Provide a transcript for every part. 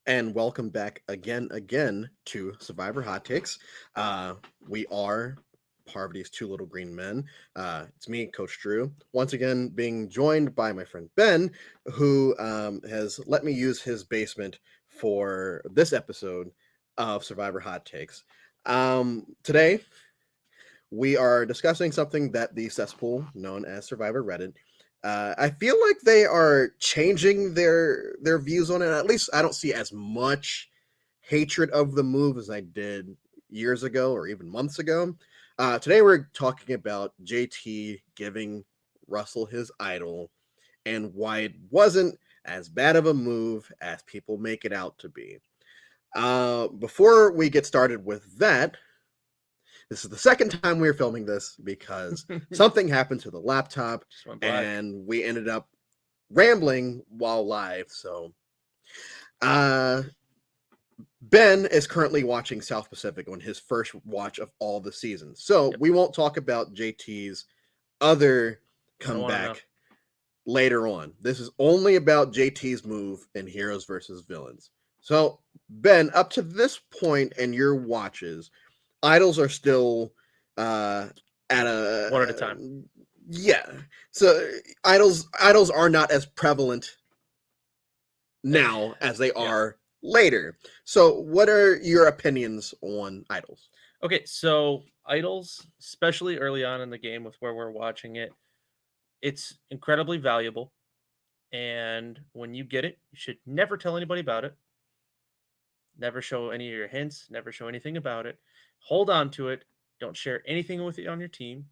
And welcome back again to Survivor Hot Takes. We are Parvati's Two Little Green Men. It's me, Coach Drew, once again being joined by my friend Ben, who has let me use his basement for this episode of Survivor Hot Takes. Today, we are discussing something that the cesspool known as Survivor Reddit. I feel like they are changing their views on it. At least I don't see as much hatred of the move as I did years ago or even months ago. Today we're talking about JT giving Russell his idol and why it wasn't as bad of a move as people make it out to be. Before we get started with that, this is the second time we are filming this because something happened to the laptop Just went black. and we ended up rambling while live. So, uh, Ben is currently watching South Pacific on his first watch of all the seasons. So, Yep. we won't talk about JT's other I don't wanna know. comeback later on. This is only about JT's move in Heroes versus Villains. So, Ben, up to this point in your watches, idols are still at a One at a time. Yeah. So idols are not as prevalent now as they are later. So what are your opinions on idols? Okay, so idols, especially early on in the game with where we're watching it, it's incredibly valuable. And when you get it, you should never tell anybody about it. Never show any of your hints, never show anything about it. Hold on to it. Don't share anything with it on your team.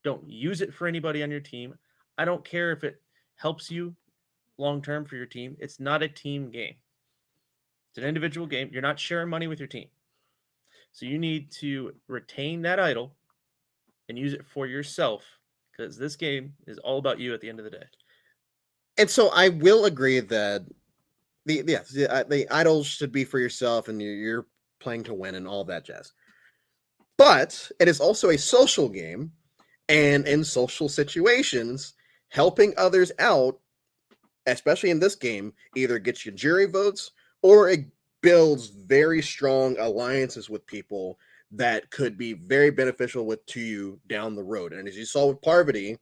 Don't use it for anybody on your team. I don't care if it helps you long term for your team. It's not a team game. It's an individual game. You're not sharing money with your team. So you need to retain that idol and use it for yourself because this game is all about you at the end of the day. And so I will agree that the idols should be for yourself and you're playing to win and all that jazz. But it is also a social game, and in social situations, helping others out, especially in this game, either gets you jury votes or it builds very strong alliances with people that could be very beneficial to you down the road. And as you saw with Parvati,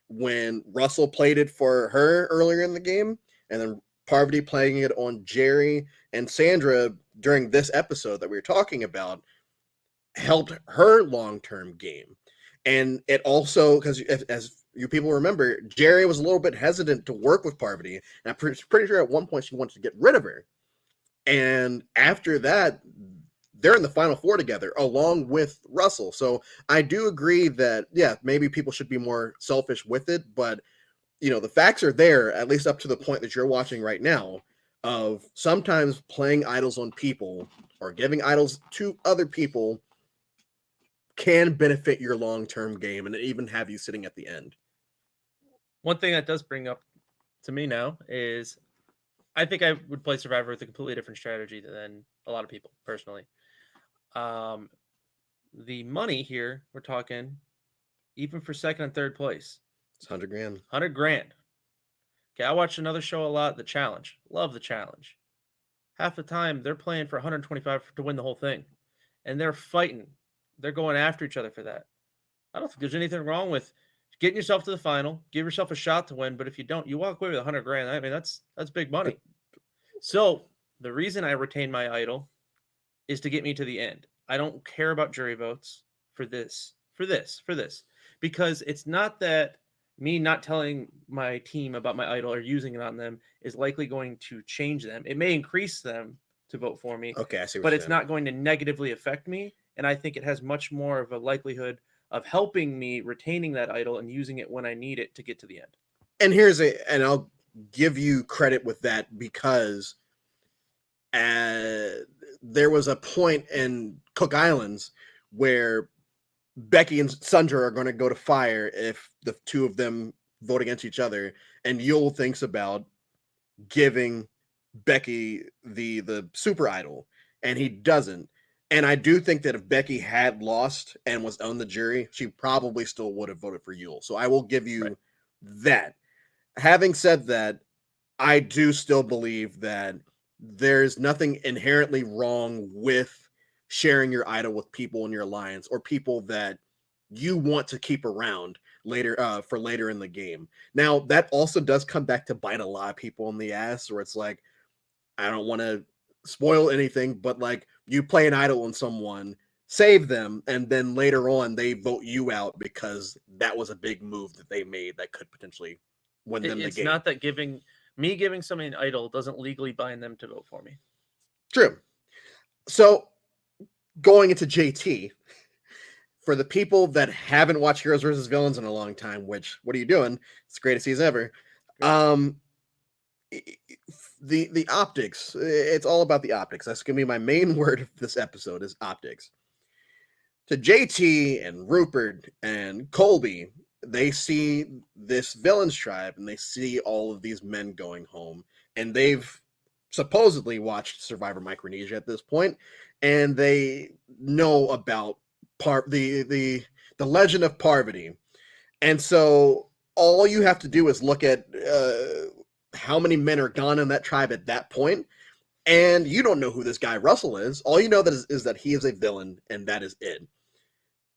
when Russell played it for her earlier in the game, and then Parvati playing it on Jerry and Sandra during this episode that we were talking about, helped her long-term game. And it also, because as you people remember, Jerry was a little bit hesitant to work with Parvati, and I'm pretty sure at one point she wanted to get rid of her. And after that, they're in the final four together along with Russell. So I do agree that, yeah, maybe people should be more selfish with it, but the facts are there, at least up to the point that you're watching right now, of sometimes playing idols on people or giving idols to other people can benefit your long-term game and even have you sitting at the end. One thing that does bring up to me now is I think I would play Survivor with a completely different strategy than a lot of people personally. Um, the money here, we're talking even for second and third place, It's 100 grand. 100 grand. Okay, I watch another show a lot, The Challenge. Love The Challenge. Half the time they're playing for 125 to win the whole thing, and they're fighting. They're going after each other for that. I don't think there's anything wrong with getting yourself to the final, give yourself a shot to win. But if you don't, you walk away with 100 grand. I mean, that's big money. So the reason I retain my idol is to get me to the end. I don't care about jury votes for this, because it's not that me not telling my team about my idol or using it on them is likely going to change them. It may increase them to vote for me, Okay, I see what but you're it's saying. not going to negatively affect me. And I think it has much more of a likelihood of helping me retaining that idol and using it when I need it to get to the end. And I'll give you credit with that because there was a point in Cook Islands where Becky and Sandra are going to go to fire if the two of them vote against each other, and Yul thinks about giving Becky the super idol, and he doesn't. And I do think that if Becky had lost and was on the jury, she probably still would have voted for Yul. So I will give you Right. that. Having said that, I do still believe that there's nothing inherently wrong with sharing your idol with people in your alliance or people that you want to keep around later for later in the game. Now that also does come back to bite a lot of people in the ass, where it's like, I don't want to spoil anything, but like you play an idol on someone, save them, and then later on they vote you out because that was a big move that they made that could potentially win them the It's game. not that giving somebody an idol doesn't legally bind them to vote for me. True. So going into JT, for the people that haven't watched Heroes versus Villains in a long time, which what are you doing? It's the greatest season ever. Great. The optics, it's all about the optics. That's gonna be my main word of this episode is optics. To JT and Rupert and Colby, they see this villains tribe and they see all of these men going home, and they've supposedly watched Survivor Micronesia at this point, and they know about the legend of Parvati. And so all you have to do is look at how many men are gone in that tribe at that point, and you don't know who this guy Russell is. All you know is that he is a villain, and that is it.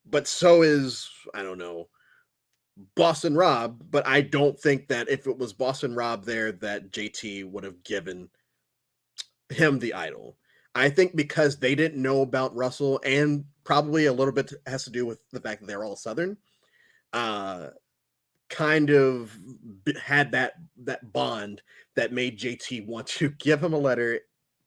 But so is, I don't know, Boston Rob. But I don't think that if it was Boston Rob there, that JT would have given him the idol. I think because they didn't know about Russell, and probably a little bit has to do with the fact that they're all Southern, kind of had that bond that made JT want to give him a letter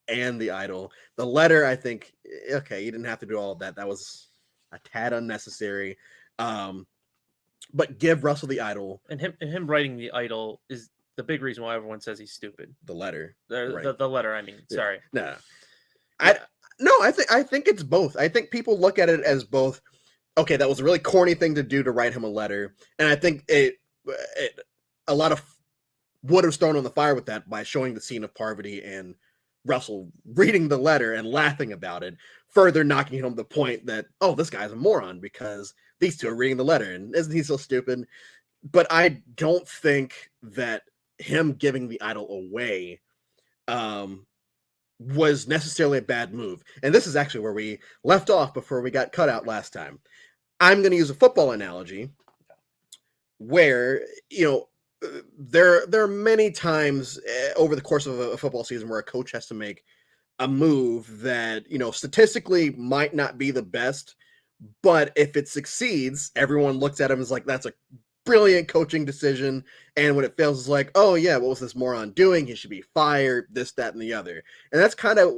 and the idol. The letter, I think, okay, you didn't have to do all of that. That was a tad unnecessary. But give Russell the idol. And him writing the idol is the big reason why everyone says he's stupid. The letter. The letter, I mean. Yeah. Sorry. No. I think it's both. I think people look at it as both. Okay, that was a really corny thing to do to write him a letter, and I think it a lot of wood was thrown on the fire with that by showing the scene of Parvati and Russell reading the letter and laughing about it, further knocking home the point that, oh, this guy's a moron because these two are reading the letter, and isn't he so stupid? But I don't think that him giving the idol away was necessarily a bad move. And this is actually where we left off before we got cut out last time. I'm going to use a football analogy where, there are many times over the course of a football season where a coach has to make a move that, statistically might not be the best, but if it succeeds, everyone looks at him as like, that's a brilliant coaching decision. And when it fails, it's like, oh yeah, what was this moron doing? He should be fired, this, that, and the other. And that's kind of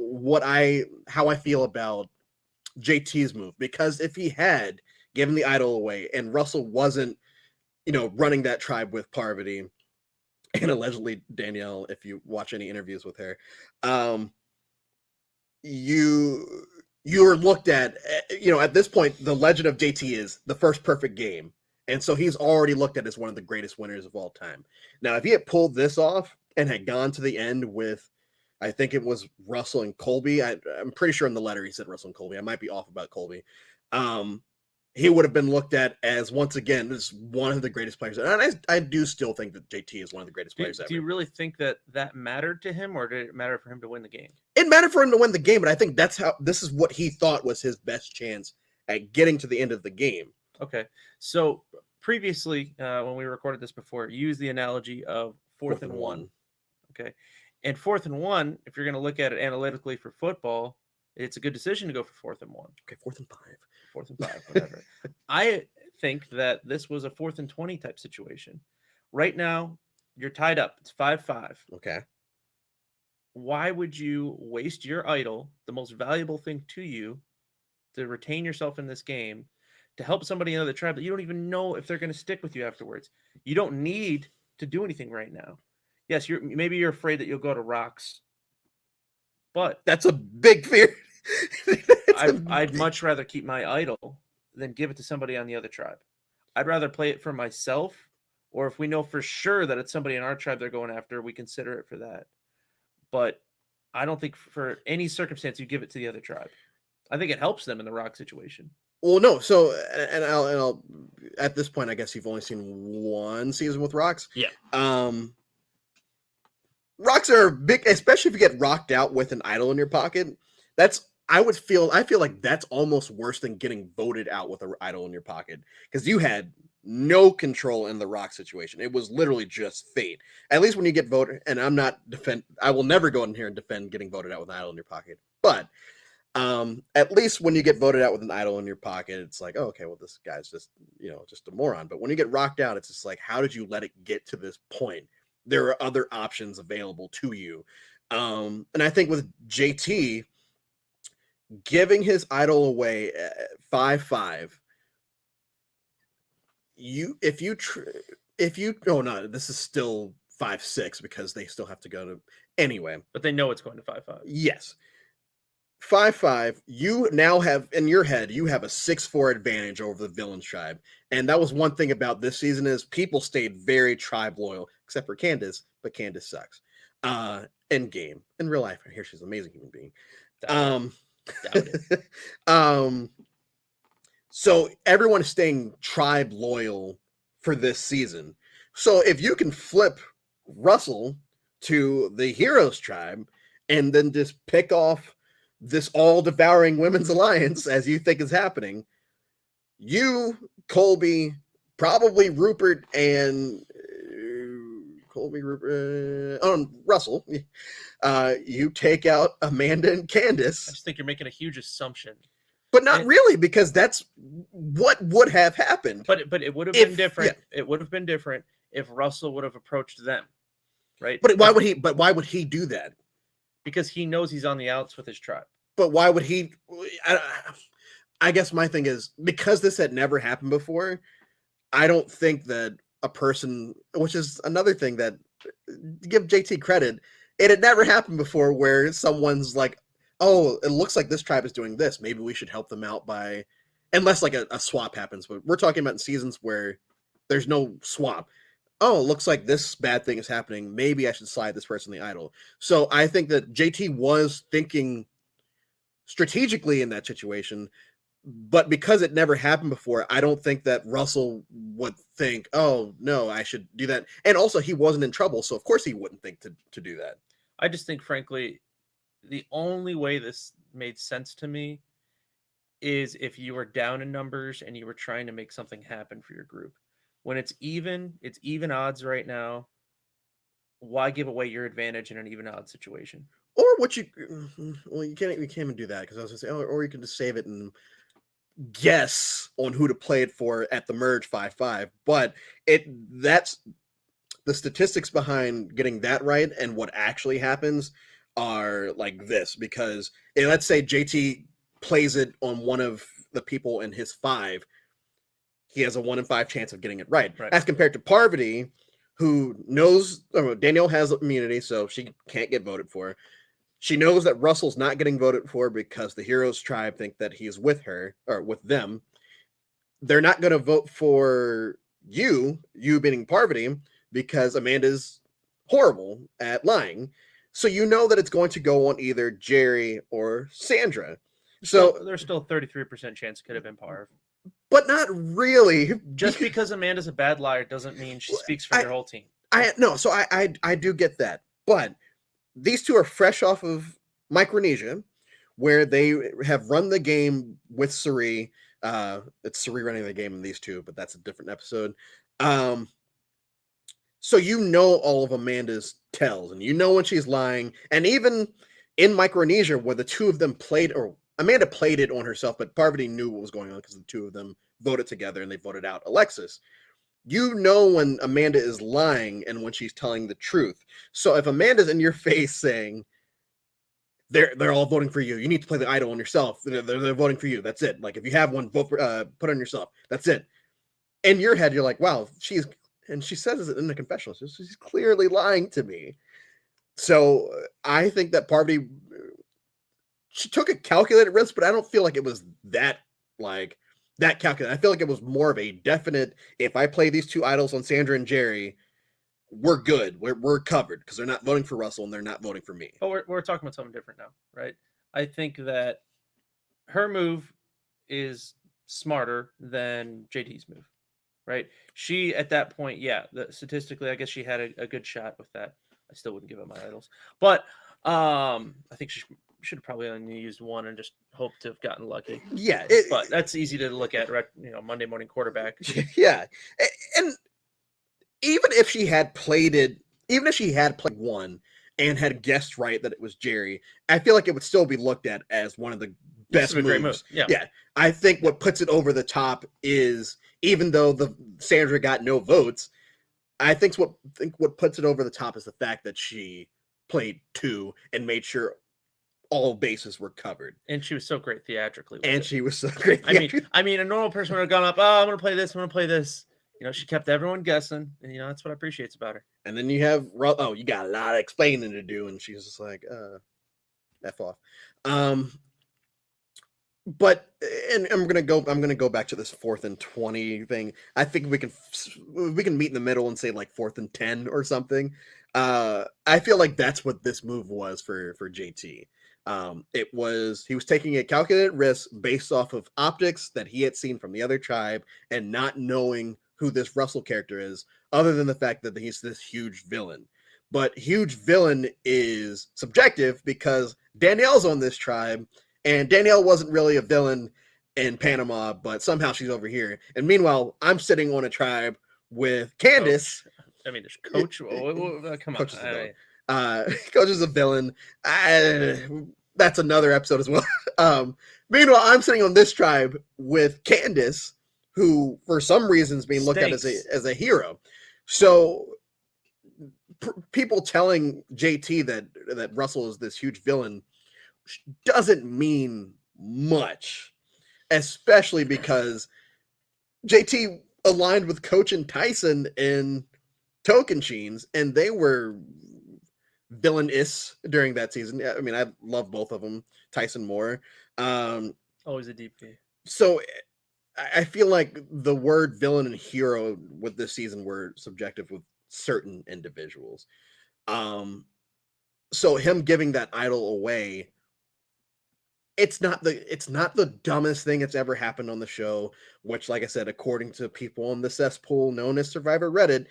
how I feel about JT's move, because if he had given the idol away and Russell wasn't, running that tribe with Parvati and allegedly Danielle, if you watch any interviews with her, you're looked at, at this point, the legend of JT is the first perfect game. And so he's already looked at as one of the greatest winners of all time. Now, if he had pulled this off and had gone to the end with, I think it was Russell and Colby. I'm pretty sure in the letter he said Russell and Colby. I might be off about Colby. He would have been looked at as, once again, as one of the greatest players. And I do still think that JT is one of the greatest players ever. Do you really think that mattered to him, or did it matter for him to win the game? It mattered for him to win the game, but I think this is what he thought was his best chance at getting to the end of the game. Okay. So previously, when we recorded this before, you used the analogy of fourth and one. Okay. And 4th and 1, if you're going to look at it analytically for football, it's a good decision to go for 4th and 1. Okay, 4th and 5. 4th and 5, whatever. I think that this was a 4th and 20 type situation. Right now, you're tied up. It's 5-5. Okay. Why would you waste your idol, the most valuable thing to you, to retain yourself in this game, to help somebody in another tribe that you don't even know if they're going to stick with you afterwards? You don't need to do anything right now. Yes, maybe you're afraid that you'll go to Rocks, but that's a big fear. I'd much rather keep my idol than give it to somebody on the other tribe. I'd rather play it for myself, or if we know for sure that it's somebody in our tribe they're going after, we consider it for that. But I don't think for any circumstance you give it to the other tribe. I think it helps them in the Rock situation. Well, no. So, and I'll at this point, I guess you've only seen one season with Rocks. Yeah. Rocks are big, especially if you get rocked out with an idol in your pocket. I feel like that's almost worse than getting voted out with an idol in your pocket because you had no control in the rock situation. It was literally just fate. At least when you get voted, and I will never go in here and defend getting voted out with an idol in your pocket. But at least when you get voted out with an idol in your pocket, it's like, oh, okay, well, this guy's just, just a moron. But when you get rocked out, it's just like, how did you let it get to this point? There are other options available to you. And I think with JT giving his idol away at 5-5, oh no, this is still 5-6 because they still have to go to anyway. But they know it's going to 5-5. Yes. 5-5, you now have in your head, you have a 6-4 advantage over the villain tribe. And that was one thing about this season is people stayed very tribe loyal, except for Candace, but Candace sucks. In game. In real life, I hear she's an amazing human being. Doubt it. So everyone is staying tribe loyal for this season. So if you can flip Russell to the Heroes tribe and then just pick off this all-devouring women's alliance as you think is happening, you, Colby, probably Rupert, and Russell, you take out Amanda and Candace. I just think you're making a huge assumption. But not really, because that's what would have happened. But it would have been different. Yeah. It would have been different if Russell would have approached them, right? But why would he? But why would he do that? Because he knows he's on the outs with his tribe. But why would he? I guess my thing is because this had never happened before. I don't think that a person, which is another thing that give JT credit, it had never happened before where someone's like, oh, it looks like this tribe is doing this. Maybe we should help them out by, unless like a swap happens. But we're talking about in seasons where there's no swap. Oh, it looks like this bad thing is happening. Maybe I should slide this person the idol. So I think that JT was thinking strategically in that situation, but because it never happened before, I don't think that Russell would think, oh, no, I should do that. And also, he wasn't in trouble, so of course he wouldn't think to do that. I just think, frankly, the only way this made sense to me is if you were down in numbers and you were trying to make something happen for your group. When it's even odds right now. Why give away your advantage in an even odds situation? Or what you can't even do that because I was gonna say, or you can just save it and guess on who to play it for at the merge 5-5. But that's the statistics behind getting that right and what actually happens are like this, because let's say JT plays it on one of the people in his 5, he has a 1 in 5 chance of getting it right. As compared to Parvati, who knows Danielle has immunity, so she can't get voted for. She knows that Russell's not getting voted for because the Heroes tribe think that he's with her or with them. They're not going to vote for you being Parvati, because Amanda's horrible at lying. So you know that it's going to go on either Jerry or Sandra. So there's still a 33% chance it could have been Parv. But not really. Just because Amanda's a bad liar doesn't mean she speaks for your whole team. So I do get that. But these two are fresh off of Micronesia, where they have run the game with Cirie. It's Cirie running the game in these two, but that's a different episode. So you know all of Amanda's tells, and you know when she's lying. And even in Micronesia, where the two of them played, or Amanda played it on herself, but Parvati knew what was going on because the two of them voted together and they voted out Alexis. You know when Amanda is lying and when she's telling the truth. So if Amanda's in your face saying they're all voting for you, you need to play the idol on yourself. They're voting for you. That's it. Like if you have one, vote for, put on yourself. That's it. In your head, you're like, wow, she says it in the confessional. She's clearly lying to me. So I think that Parvati, she took a calculated risk, but I don't feel like it was that calculated. I feel like it was more of a definite, if I play these two idols on Sandra and Jerry, we're good. We're covered because they're not voting for Russell and they're not voting for me. But we're talking about something different now, right? I think that her move is smarter than JT's move, right? She, at that point, statistically, I guess she had a good shot with that. I still wouldn't give up my idols, but I think she should have probably only used one and just hoped to have gotten lucky. Yeah, But that's easy to look at, Monday morning quarterback. yeah, and even if she had played it, even if she had played one and had guessed right that it was Jerry, I feel like it would still be looked at as one of the best moves. Great move. Yeah, I think what puts it over the top is, even though the Sandra got no votes, I think what puts it over the top is the fact that she played two and made sure all bases were covered. And she was so great theatrically. She was so great. I mean, a normal person would have gone up, oh, I'm going to play this, I'm going to play this. She kept everyone guessing, and that's what I appreciate about her. And then you have, you got a lot of explaining to do, and she's just like, F off. But I'm gonna go back to this 4th and 20 thing. I think we can meet in the middle and say like 4th and 10 or something. I feel like that's what this move was for JT. He was taking a calculated risk based off of optics that he had seen from the other tribe and not knowing who this Russell character is, other than the fact that he's this huge villain. But huge villain is subjective because Danielle's on this tribe, and Danielle wasn't really a villain in Panama, but somehow she's over here. And meanwhile, I'm sitting on a tribe with Candace. Coach. I mean, there's Coach. Come Coach on. Coach is a villain. That's another episode as well. Meanwhile, I'm sitting on this tribe with Candace, who for some reason is being looked at as a hero. So people telling JT that Russell is this huge villain doesn't mean much, especially because JT aligned with Coach and Tyson in Tocantins, and they were villainous during that season. I mean, I love both of them, Tyson more. Always a deep V. So I feel like the word villain and hero with this season were subjective with certain individuals. So him giving that idol away, it's not the dumbest thing that's ever happened on the show, which, like I said, according to people on the cesspool known as Survivor Reddit,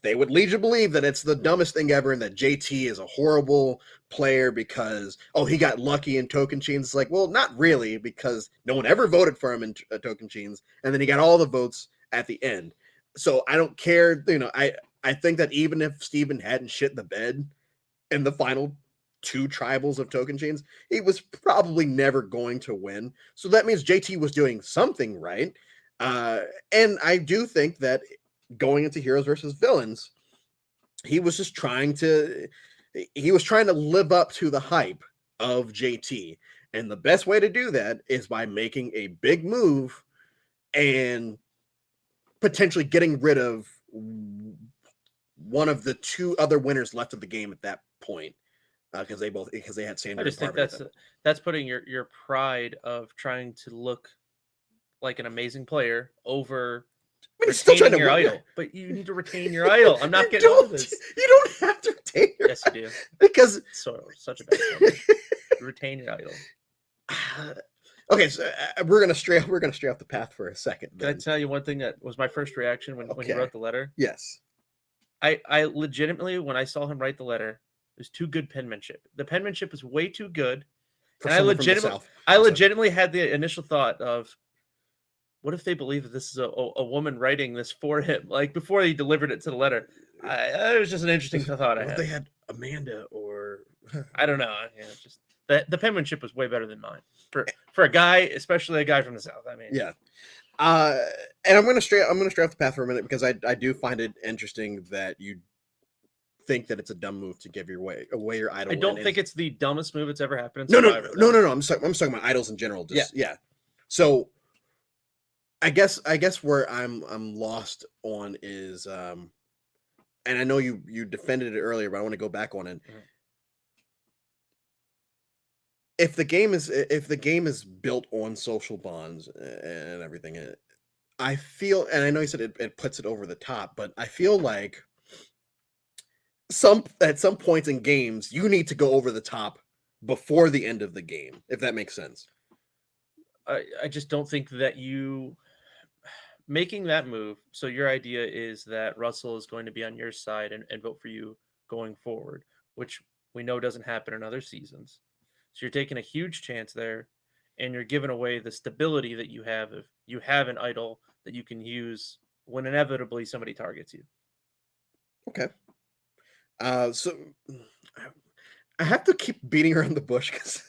they would lead you to believe that it's the dumbest thing ever and that JT is a horrible player because, he got lucky in Tocantins. It's like, well, not really, because no one ever voted for him in Tocantins, and then he got all the votes at the end. So I don't care. I think that even if Steven hadn't shit the bed in the final 2 tribals of Tocantins, he was probably never going to win. So that means JT was doing something right. And I do think that going into heroes versus villains, he was trying to live up to the hype of JT. And the best way to do that is by making a big move and potentially getting rid of one of the 2 other winners left of the game at that point. Because they had Sandra. I just think that's putting your pride of trying to look like an amazing player over retaining your idol. But you need to retain your idol. I'm not getting into this. You don't have to retain your Yes, you do. Because such a bad thing. Retain your idol. Okay, so we're gonna stray off the path for a second. Can I tell you one thing that was my first reaction when he wrote the letter? Yes. I legitimately, when I saw him write the letter, it was too good penmanship. The penmanship was way too good. And I legitimately had the initial thought of, what if they believe that this is a woman writing this for him? Like, before he delivered it to the letter. It was just an interesting thought I had. They had Amanda or... I don't know. Yeah, just the penmanship was way better than mine. For a guy, especially a guy from the South. I mean... Yeah. And I'm gonna stray off the path for a minute because I do find it interesting that you think that it's a dumb move to give away your idol. I don't think it's the dumbest move that's ever happened. No. I'm talking about idols in general. Yeah. So I guess where I'm lost on is, and I know you defended it earlier, but I want to go back on it. Mm-hmm. If the game is built on social bonds and everything, I feel, and I know you said it puts it over the top, but I feel like at some points in games you need to go over the top before the end of the game, if that makes sense. I just don't think that you making that move. So your idea is that Russell is going to be on your side and vote for you going forward, which we know doesn't happen in other seasons. So you're taking a huge chance there, and you're giving away the stability that you have if you have an idol that you can use when inevitably somebody targets you. Okay. So I have to keep beating around the bush because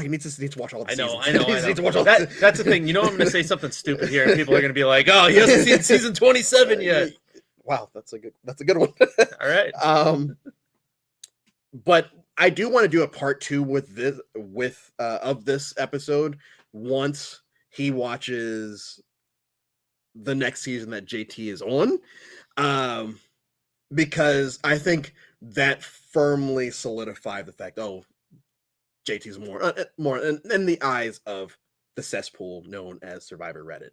he needs to watch all the I know, seasons. I know, He I needs to know. watch all the- That's the thing. You know, I'm going to say something stupid here, and people are going to be like, "Oh, he hasn't seen season 27 yet." Wow, that's a good one. All right. But I do want to do a part 2 with this of this episode once he watches the next season that JT is on, because I think that firmly solidified the fact, JT's more in the eyes of the cesspool known as Survivor Reddit.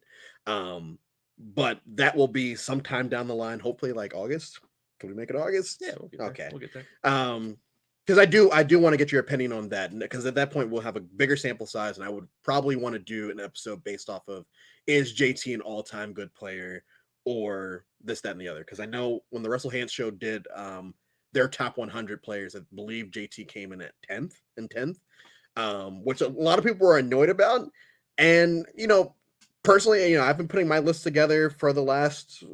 But that will be sometime down the line, hopefully like August. Can we make it August? Yeah, we'll get there. Okay. We'll get there. Because I do want to get your opinion on that, because at that point we'll have a bigger sample size, and I would probably want to do an episode based off of, is JT an all-time good player or this, that, and the other? Because I know when the Russell Hantz show did their top 100 players, I believe JT came in at 10th, which a lot of people were annoyed about. And personally, I've been putting my list together for the last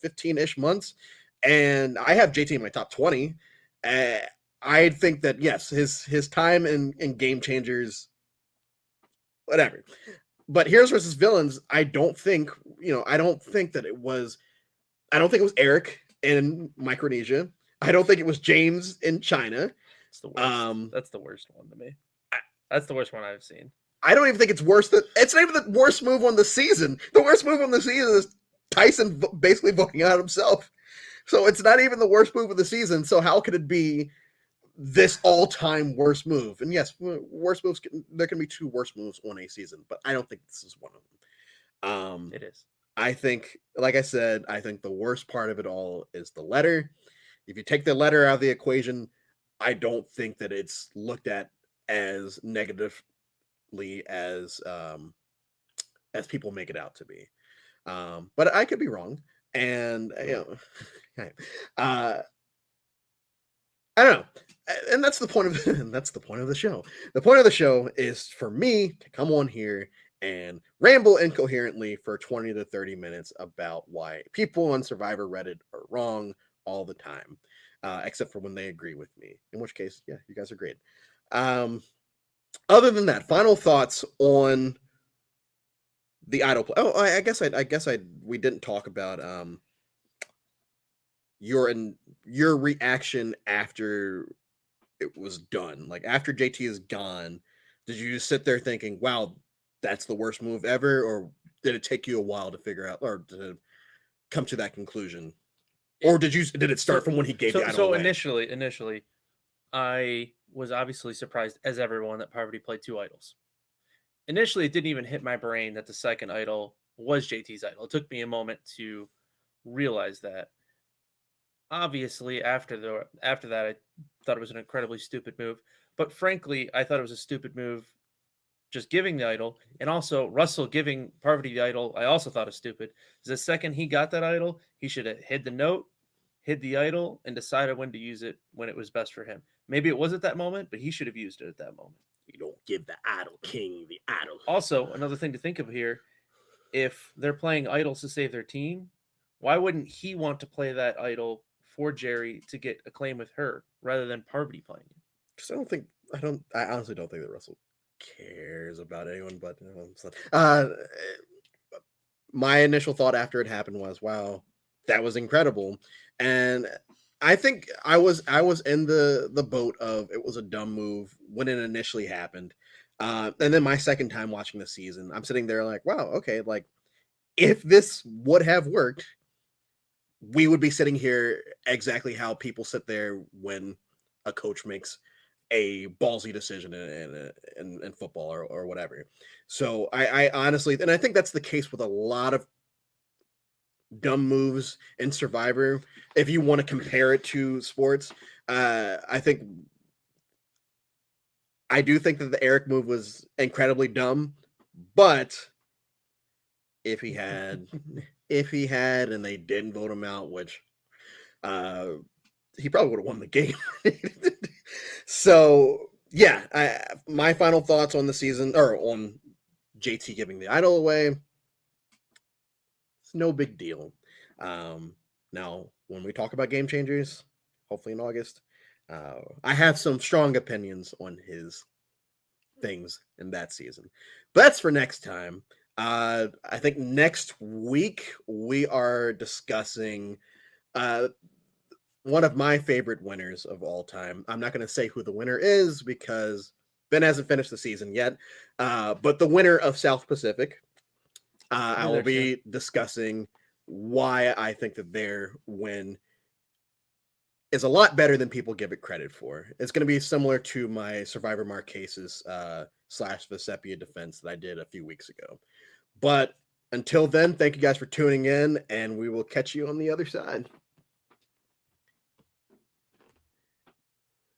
15-ish months, and I have JT in my top 20. I think that yes, his time in Game Changers, whatever. But Heroes versus Villains, I don't think it was Eric in Micronesia. I don't think it was James in China. It's the worst. That's the worst one to me. That's the worst one I've seen. I don't even think it's worse than, it's not even the worst move on the season. The worst move on the season is Tyson basically voting out himself. So it's not even the worst move of the season. So how could it be this all-time worst move? And yes, worst moves, there can be 2 worst moves on a season, but I don't think this is one of them. It is. I think, like I said, I think the worst part of it all is the letter. If you take the letter out of the equation, I don't think that it's looked at as negatively as people make it out to be. But I could be wrong. And I don't know. And that's the point of the show. The point of the show is for me to come on here and ramble incoherently for 20 to 30 minutes about why people on Survivor Reddit are wrong all the time, except for when they agree with me, in which case, yeah, you guys are great. Other than that, final thoughts on the idol play. Oh, I guess we didn't talk about your reaction after it was done. Like after JT is gone, did you just sit there thinking, wow, that's the worst move ever? Or did it take you a while to figure out or to come to that conclusion? Or did it start from when he gave the idol away? Initially, I was obviously surprised, as everyone, that Parvati played 2 idols. Initially, it didn't even hit my brain that the second idol was JT's idol. It took me a moment to realize that. Obviously, after that, I thought it was an incredibly stupid move. But frankly, I thought it was a stupid move just giving the idol. And also, Russell giving Parvati the idol, I also thought is stupid. Because the second he got that idol, he should have hid the note, hid the idol, and decided when to use it when it was best for him. Maybe it was at that moment, but he should have used it at that moment. You don't give the idol king the idol. Also, another thing to think of here, if they're playing idols to save their team, why wouldn't he want to play that idol for Jerry to get a claim with her rather than Parvati playing it? Because I honestly don't think that Russell cares about anyone but my initial thought after it happened was, wow, that was incredible. And I think I was in the boat of it was a dumb move when it initially happened. And then my second time watching the season, I'm sitting there like, wow, okay, like if this would have worked, we would be sitting here exactly how people sit there when a coach makes a ballsy decision in football or whatever. So I honestly, and I think that's the case with a lot of dumb moves in Survivor. If you want to compare it to sports, I do think that the Eric move was incredibly dumb, but if he had and they didn't vote him out, which he probably would have won the game. So yeah, my final thoughts on the season, or on JT giving the idol away. It's no big deal. Now, when we talk about game changers, hopefully in August, I have some strong opinions on his things in that season. But that's for next time. I think next week we are discussing one of my favorite winners of all time. I'm not going to say who the winner is because Ben hasn't finished the season yet. But the winner of South Pacific, I will be discussing why I think that their win is a lot better than people give it credit for. It's going to be similar to my Survivor Marquesas / Vesepia defense that I did a few weeks ago. But until then, thank you guys for tuning in, and we will catch you on the other side.